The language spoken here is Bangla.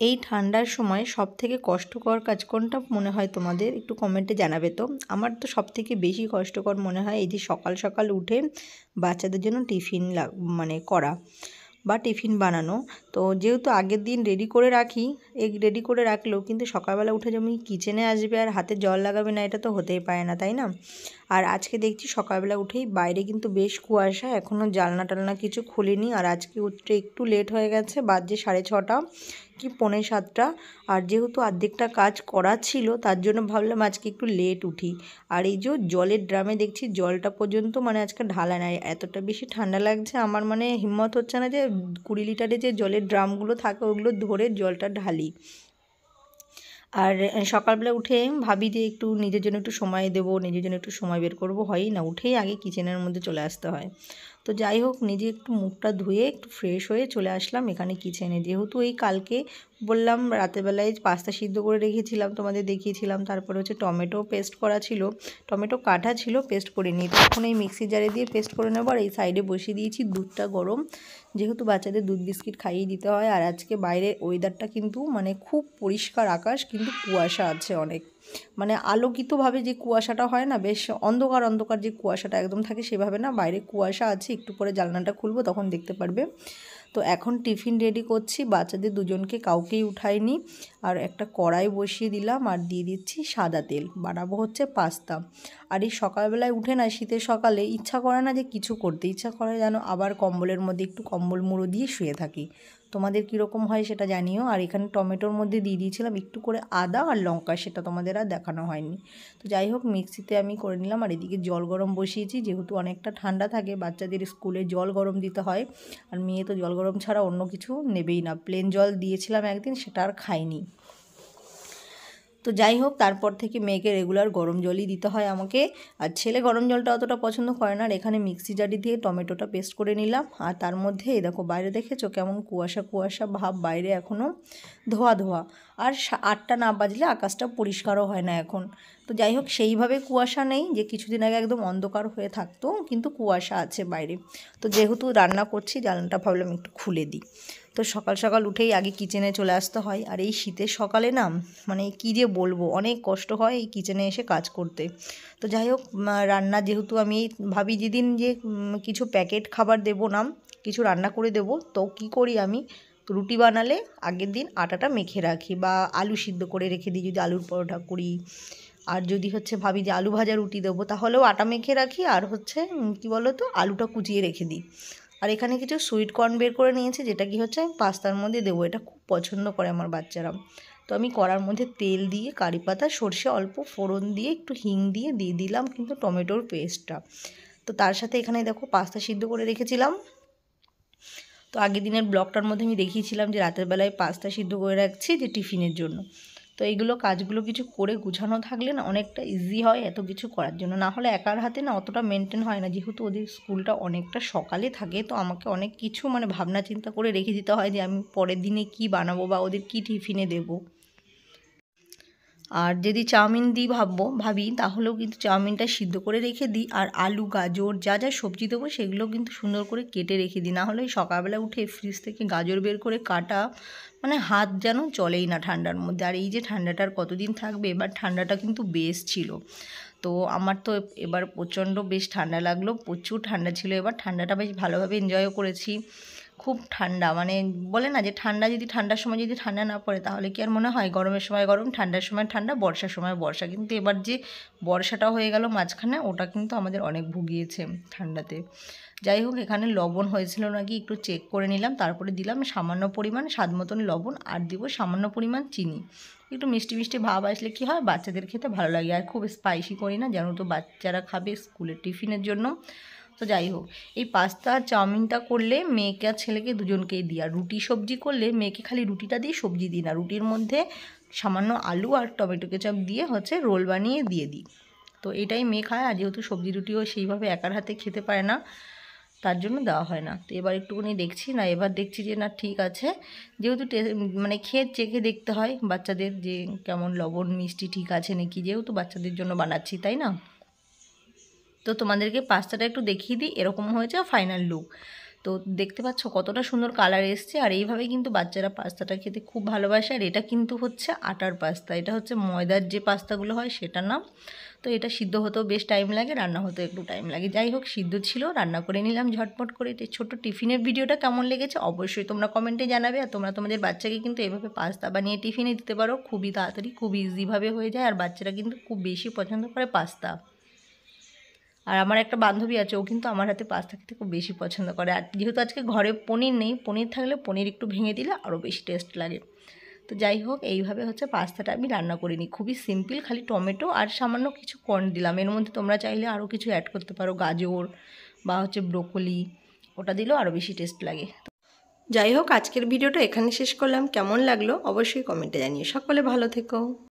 এই ঠান্ডার সময় সবথেকে কষ্টকর কাজ কোনটা মনে হয় তোমাদের? একটু কমেন্টে জানাবে তো। আমার তো সবথেকে বেশি কষ্টকর মনে হয় এই যে সকাল সকাল উঠে বাচ্চাদের জন্য টিফিন মানে করা বা টিফিন বানানো। তো যেহেতু আগের দিন রেডি করে রাখি, রেডি করে রাখলেও কিন্তু সকালবেলা উঠে যেমন কিচেনে আসবে আর হাতে জল লাগাবে না, এটা তো হতেই পারে না, তাই না? আর আজকে দেখছি সকালবেলা উঠেই বাইরে কিন্তু বেশ কুয়াশা, এখনও জানলা টালনা কিছু খুলিনি। আর আজকে উঠতে একটু লেট হয়ে গেছে, বাজে 6:30 কি 6:45। আর যেহেতু অর্ধেকটা কাজ করা ছিল তার জন্য ভাবলাম আজকে একটু লেট উঠি। আর এই যে জলের ড্রামে দেখছি জলটা পর্যন্ত মানে আজকে ঢালা নাই, এতটা বেশি ঠান্ডা লাগছে আমার, মানে হিম্মত হচ্ছে না যে 20 লিটারের যে জলের ড্রামগুলো থাকে ওগুলো ধরে জলটা ঢালি। আর সকালবেলা উঠে ভাবি যে একটু নিজের জন্য একটু সময় দেবো, নিজের জন্য একটু সময় বের করবো, হয়ই না, উঠেই আগে কিচেনের মধ্যে চলে আসতে হয়। তো যাই হোক, নিজে একটু মুখটা ধুয়ে একটু ফ্রেশ হয়ে চলে আসলাম এখানে কিচেনে। যেহেতু এই কালকে বললাম রাতেরবেলায় পাস্তা সিদ্ধ করে রেখেছিলাম, তোমাদের দেখিয়েছিলাম। তারপরে হচ্ছে টমেটো পেস্ট করা ছিল, টমেটো কাটা ছিল, পেস্ট করে নিই। তো এখন এই মিক্সি জারে দিয়ে পেস্ট করে নেবো। আর এই সাইডে বসিয়ে দিয়েছি দুধটা গরম, যেহেতু বাচ্চাদের দুধ বিস্কিট খাইয়ে দিতে হয়। আর আজকে বাইরের ওয়েদারটা কিন্তু মানে খুব পরিষ্কার আকাশ, কিন্তু কুয়াশা আছে অনেক, মানে আলোকিতভাবে যে কুয়াশাটা হয় না, বেশ অন্ধকার অন্ধকার যে কুয়াশাটা একদম থাকে সেভাবে না, বাইরে কুয়াশা আছে। একটু পরে জানলাটা খুলবো তখন দেখতে পারবে। তো এখন টিফিন রেডি করছি, বাচ্চাদের দুজনকে কাউকেই উঠাইনি। আর একটা কড়াই বসিয়ে দিলাম আর দিয়ে দিচ্ছি সাদা তেল, বানাবো হচ্ছে পাস্তা। আর এই সকালবেলায় উঠে না, শীতের সকালে ইচ্ছা করে না যে কিছু করতে, ইচ্ছা করে যেন আবার কম্বলের মধ্যে একটু কম্বল মুড়ো দিয়ে শুয়ে থাকি। তোমাদের কীরকম হয় সেটা জানিও। আর এখানে টমেটোর মধ্যে দিয়ে দিয়েছিলাম একটু করে আদা আর লঙ্কা, সেটা তোমাদের আর দেখানো হয়নি। তো যাই হোক, মিক্সিতে আমি করে নিলাম। আর এদিকে জল গরম বসিয়েছি, যেহেতু অনেকটা ঠান্ডা থাকে, বাচ্চাদের স্কুলে জল গরম দিতে হয়। আর মেয়ে তো জল গরম ছাড়া অন্য কিছু নেবেই না, প্লেন জল দিয়েছিলাম একদিন, সেটা আর খাইনি। তো যাই হোক, তারপর থেকে মেয়েকে রেগুলার গরম জলই দিতে হয় আমাকে। আর ছেলে গরম জলটা অতটা পছন্দ করে না। আর এখানে মিক্সি জারি দিয়ে টমেটোটা পেস্ট করে নিলাম। আর তার মধ্যে এই দেখো, বাইরে দেখেছো কেমন কুয়াশা কুয়াশা ভাব, বাইরে এখনও ধোয়া ধোয়া। আর 8টা না বাজলে আকাশটা পরিষ্কারও হয় না এখন। তো যাই হোক, সেইভাবে কুয়াশা নেই যে কিছুদিন আগে একদম অন্ধকার হয়ে থাকতো, কিন্তু কুয়াশা আছে বাইরে। তো যেহেতু রান্না করছি, জানলাটা ভাবলাম একটু খুলে দিই। তো সকাল সকাল উঠেই আগে কিচেনে চলে আসতে হয়। আর এই শীতের সকালে না, মানে কী যে বলবো, অনেক কষ্ট হয় এই কিচেনে এসে কাজ করতে। তো যাই হোক, রান্না যেহেতু আমি ভাবি যেদিন যে কিছু প্যাকেট খাবার দেবো না, কিছু রান্না করে দেবো, তো কী করি আমি, রুটি বানালে আগের দিন আটাটা মেখে রাখি, বা আলু সিদ্ধ করে রেখে দিই যদি আলুর পরোটা করি। আর যদি হচ্ছে ভাবি যে আলু ভাজা রুটি দেবো, তাহলেও আটা মেখে রাখি। আর হচ্ছে কী বলো তো, আলুটা কুচিয়ে রেখে দিই। আর এখানে কিছু সুইট কর্ন বের করে নিয়েছি, যেটা কি হচ্ছে আমি পাস্তার মধ্যে দেবো, এটা খুব পছন্দ করে আমার বাচ্চারা। তো আমি কড়ার মধ্যে তেল দিয়ে কারি পাতা, সর্ষে অল্প ফোড়ন দিয়ে একটু হিং দিয়ে দিলাম কিন্তু টমেটোর পেস্টটা। তো তার সাথে এখানে দেখো পাস্তা সিদ্ধ করে রেখেছিলাম। তো আগের দিনের ব্লগটার মধ্যে আমি দেখিয়েছিলাম যে রাতের বেলায় পাস্তা সিদ্ধ করে রাখছি যে টিফিনের জন্য। তো এইগুলো কাজগুলো কিছু করে গুছানো থাকলে না অনেকটা ইজি হয় এত কিছু করার জন্য, না হলে একার হাতে না অতটা মেনটেন হয় না। যেহেতু ওদের স্কুলটা অনেকটা সকালে থাকে, তো আমাকে অনেক কিছু মানে ভাবনা চিন্তা করে রেখে দিতে হয় যে আমি পরের দিনে কি বানাবো বা ওদের কি টিফিনে দেবো। আর যদি চাউমিন দিই ভাবি, তাহলেও কিন্তু চাউমিনটা সিদ্ধ করে রেখে দিই। আর আলু গাজর যা যা সবজি দেবো সেগুলো কিন্তু সুন্দর করে কেটে রেখে দিই, না হলে সকালবেলা উঠে ফ্রিজ থেকে গাজর বের করে কাটা, মানে হাত যেন চলেই না ঠান্ডার মধ্যে। আর এই যে ঠান্ডাটার কতদিন থাকবে, এবার ঠান্ডাটা কিন্তু বেশ ছিল। তো আমার তো এবার প্রচণ্ড বেশ ঠান্ডা লাগলো, প্রচুর ঠান্ডা ছিল এবার, ঠান্ডাটা বেশ ভালোভাবে এনজয়ও করেছি। খুব ঠান্ডা, মানে বলে না যে ঠান্ডা, যদি ঠান্ডার সময় যদি ঠান্ডা না পড়ে তাহলে কি আর মনে হয় গরমের সময় গরম, ঠান্ডার সময় ঠান্ডা, বর্ষার সময় বর্ষা। কিন্তু এবার যে বর্ষাটা হয়ে গেল মাঝখানে, ওটা কিন্তু আমাদের অনেক ভুগিয়েছে ঠান্ডাতে। যাই হোক, এখানে লবণ হয়েছিল নাকি একটু চেক করে নিলাম, তারপরে দিলাম সামান্য পরিমাণ স্বাদ মতন লবণ, আর দিব সামান্য পরিমাণ চিনি। একটু মিষ্টি মিষ্টি ভাব আসলে কী হয়, বাচ্চাদের খেতে ভালো লাগে। আর খুব স্পাইসি করি না, যেন তো বাচ্চারা খাবে স্কুলের টিফিনের জন্য। তো যাই হোক, এই পাস্তা আর চাউমিনটা করলে মেয়েকে আর ছেলেকে দুজনকেই দিই। আর রুটি সবজি করলে মেয়েকে খালি রুটিটা দিই, সবজি দিই না। রুটির মধ্যে সামান্য আলু আর টমেটো কেচাপ দিয়ে হচ্ছে রোল বানিয়ে দিয়ে দিই। তো এটাই মেয়ে খায়। আর যেহেতু সবজি রুটিও সেইভাবে একার হাতে খেতে পারে না, তার জন্য দেওয়া হয় না। তো এবার একটুখানি দেখছি, না এবার দেখছি যে না ঠিক আছে, যেহেতু মানে খেয়ে চেখে দেখতে হয় বাচ্চাদের যে কেমন লবণ মিষ্টি ঠিক আছে নাকি, যেহেতু বাচ্চাদের জন্য বানাচ্ছি, তাই না। তো তোমাদেরকে পাস্তাটা একটু দেখিয়ে দিই, এরকম হয়েছে ফাইনাল লুক। তো দেখতে পাচ্ছ কতটা সুন্দর কালার এসছে। আর এইভাবেই কিন্তু বাচ্চারা পাস্তাটা খেতে খুব ভালোবাসে। আর এটা কিন্তু হচ্ছে আটার পাস্তা, এটা হচ্ছে ময়দার যে পাস্তাগুলো হয় সেটা না। তো এটা সিদ্ধ হতেও বেশ টাইম লাগে, রান্না হতেও একটু টাইম লাগে। যাই হোক, সিদ্ধ ছিল, রান্না করে নিলাম ঝটপট করে। এই ছোট্ট টিফিনের ভিডিওটা কেমন লেগেছে অবশ্যই তোমরা কমেন্টে জানাবে। আর তোমরা তোমাদের বাচ্চাকে কিন্তু এভাবে পাস্তা বানিয়ে টিফিনে দিতে পারো, খুবই তাড়াতাড়ি খুব ইজিভাবে হয়ে যায়। আর বাচ্চারা কিন্তু খুব বেশি পছন্দ করে পাস্তা। আর আমার একটা বান্ধবী আছে, ও কিন্তু আমার হাতে পাস্তা খেতে খুব বেশি পছন্দ করে। আর যেহেতু আজকে ঘরে পনির নেই, পনির থাকলে পনির একটু ভেঙে দিলে আরও বেশি টেস্ট লাগে। তো যাই হোক, এইভাবে হচ্ছে পাস্তাটা আমি রান্না করে নিই, খুবই সিম্পল, খালি টমেটো আর সামান্য কিছু কর্ন দিলাম। এর মধ্যে তোমরা চাইলে আরও কিছু অ্যাড করতে পারো, গাজর বা হচ্ছে ব্রোকলি, ওটা দিলেও আরও বেশি টেস্ট লাগে। যাই হোক, আজকের ভিডিওটা এখানে শেষ করলাম। কেমন লাগলো অবশ্যই কমেন্টে জানিও। সকলে ভালো থেকো।